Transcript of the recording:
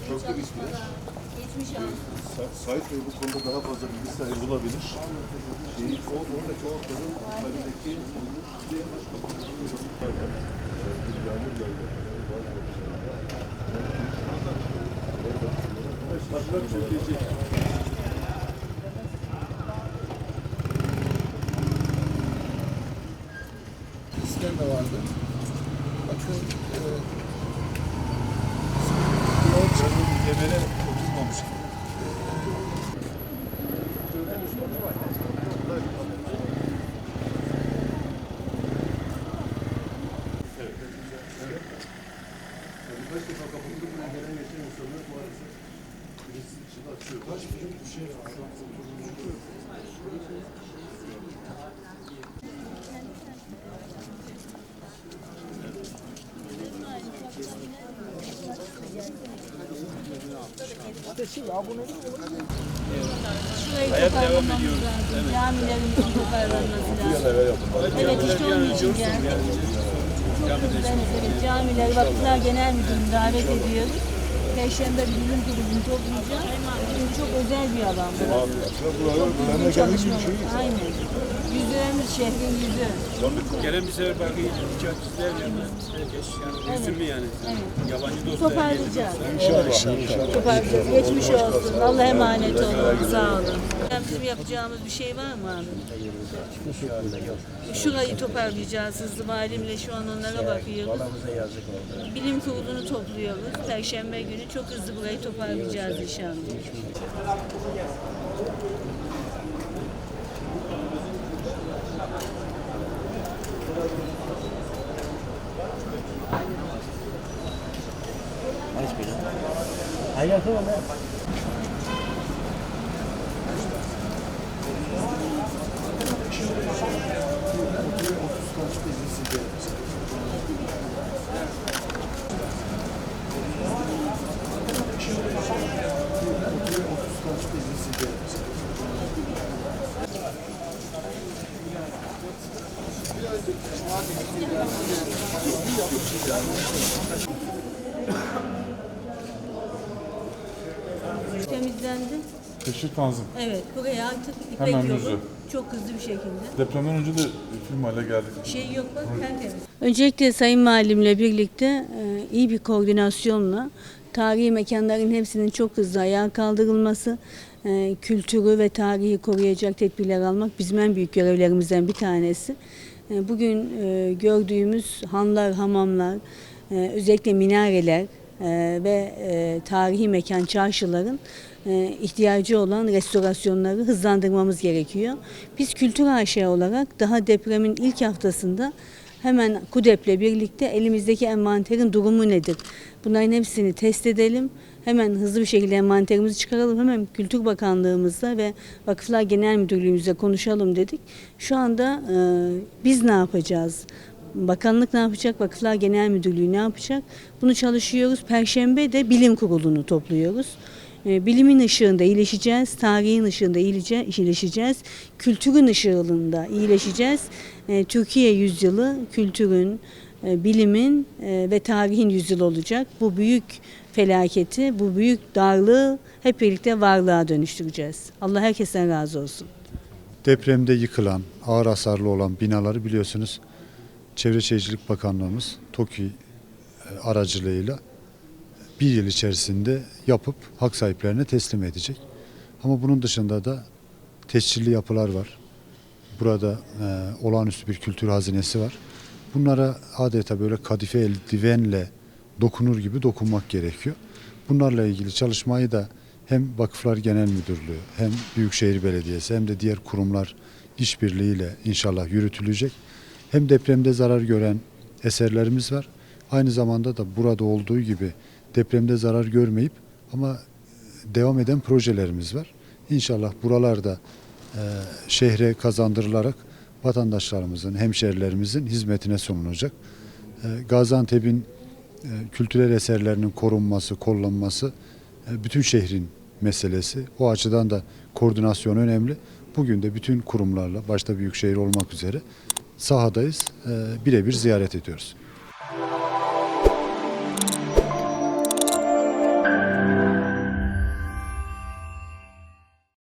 Çok ismi. Sait Bey bu konuda daha fazla bilgi sahibi olabilir. Oradaki ortamın halindeki İskan da vardı. Bakın temele oturmamış. Birkaç defa kapatıldı, buraya gelen geçen insanlar maalesef birisi içinde açıyor. Kaç bir şey var. Hayat devam ediyor. Camilerimizin toparlanması lazım. Evet, işte onun için geldik. Çok güzeliz. Evet, camileri Vakıflar Genel Müdürlüğü'nü davet ediyoruz. Perşembe bir bilim kurulunu toplayacağız. Çünkü çok özel bir alan bu. Çok düzgün çalışmalar. Aynen. Yüzlerimiz şehrin yüzü. Gelen bir sefer belki içerikler üzümlü yani. Evet. Yabancı dostlar. Toparlayacağız. İnşallah. Toparlayacağız. Geçmiş olsun. Allah'a emanet olun. Sağ olun. Bizim yapacağımız bir şey var mı abi? Şurayı toparlayacağız hızlı valimle şu an onlara bakıyoruz. Bilim kurulunu topluyoruz. Perşembe günü çok hızlı burayı toparlayacağız inşallah. Temizlendi. Teşhir tanzim. Evet, buraya artık Hemen ipek yolu yüzü. çok hızlı bir şekilde. Depremden önce de film hale geldik. Şey yok bak, tertemiz. Öncelikle Sayın Valimle birlikte iyi bir koordinasyonla tarihi mekanların hepsinin çok hızlı ayağa kaldırılması, kültürü ve tarihi koruyacak tedbirler almak bizim en büyük görevlerimizden bir tanesi. Bugün gördüğümüz hanlar, hamamlar, özellikle minareler ve tarihi mekan çarşıların ihtiyacı olan restorasyonları hızlandırmamız gerekiyor. Biz Kültür AŞ olarak daha depremin ilk haftasında hemen KUDEP'le birlikte elimizdeki envanterin durumu nedir? Bunların hepsini test edelim. Hemen hızlı bir şekilde envanterimizi çıkaralım. Hemen Kültür Bakanlığımızla ve Vakıflar Genel Müdürlüğümüzle konuşalım dedik. Şu anda biz ne yapacağız? Bakanlık ne yapacak? Vakıflar Genel Müdürlüğü ne yapacak? Bunu çalışıyoruz. Perşembe de bilim kurulunu topluyoruz. Bilimin ışığında iyileşeceğiz, tarihin ışığında iyileşeceğiz, kültürün ışığında iyileşeceğiz. Türkiye yüzyılı kültürün, bilimin ve tarihin yüzyılı olacak. Bu büyük felaketi, bu büyük darlığı hep birlikte varlığa dönüştüreceğiz. Allah herkesten razı olsun. Depremde yıkılan, ağır hasarlı olan binaları biliyorsunuz Çevre Şehircilik Bakanlığımız TOKİ aracılığıyla bir yıl içerisinde yapıp hak sahiplerine teslim edecek. Ama bunun dışında da tescilli yapılar var. Burada olağanüstü bir kültür hazinesi var. Bunlara adeta böyle kadife eldivenle dokunur gibi dokunmak gerekiyor. Bunlarla ilgili çalışmayı da hem Vakıflar Genel Müdürlüğü hem Büyükşehir Belediyesi hem de diğer kurumlar işbirliğiyle inşallah yürütülecek. Hem depremde zarar gören eserlerimiz var. Aynı zamanda da burada olduğu gibi depremde zarar görmeyip ama devam eden projelerimiz var. İnşallah buralarda şehre kazandırılarak vatandaşlarımızın, hemşerilerimizin hizmetine sunulacak. Gaziantep'in kültürel eserlerinin korunması, kollanması bütün şehrin meselesi. O açıdan da koordinasyon önemli. Bugün de bütün kurumlarla, başta Büyükşehir olmak üzere sahadayız, birebir ziyaret ediyoruz.